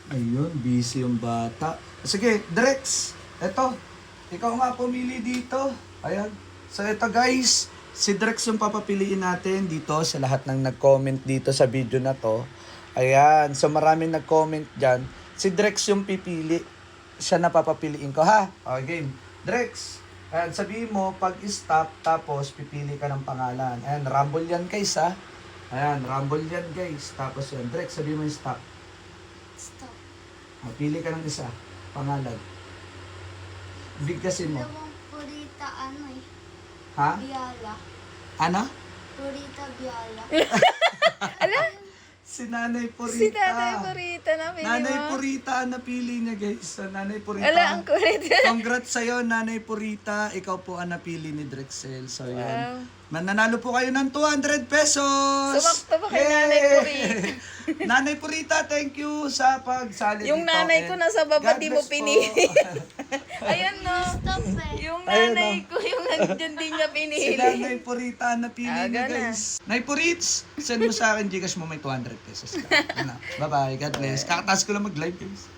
Ayun, busy yung bata. Sige, Drex, eto. Ikaw nga pumili dito. Ayan. So eto guys, si Drex yung papapiliin natin dito sa lahat ng nag-comment dito sa video na to. Ayan, so maraming nag-comment dyan. Si Drex yung pipili. Siya na papapiliin ko ha. Okay, game. Drex, ayan, sabihin mo pag stop tapos pipili ka ng pangalan. Ayan, rumble yan guys ha. Ayan, rumble yan guys. Tapos yan, Drex, sabihin mo yung stop. Stop. Pili ka ng isa. Pangalan. Bigkasin mo. Dalawang Purita ano eh. Ha? Biala. Ano? Purita Biala. Si Nanay Purita. Si Tatay Purita na pili mo. Nanay Purita ang napili niya guys. So, Nanay Purita. Ala, ang kulit. Congrats sa'yo, Nanay Purita. Ikaw po ang napili ni Drexel. So, Wow. yan. Mananalo po kayo ng 200 pesos. Sumakto pa kay Yay! Nanay Purita. Nanay Purita, thank you sa pagsali Yung dito. nanay ko And nasa baba, God di mo bless po. pinili. Ayun no. Stop eh. Yung Ayun, nanay no. ko, yung nandyan din niya Si pinili. Nanay Purita ang napili niya Aga na. guys. Nay Purits, send mo sa akin Gcash mo may 200 pesos. Ano? Bye-bye, God bless. Kakataas ko lang mag-live guys.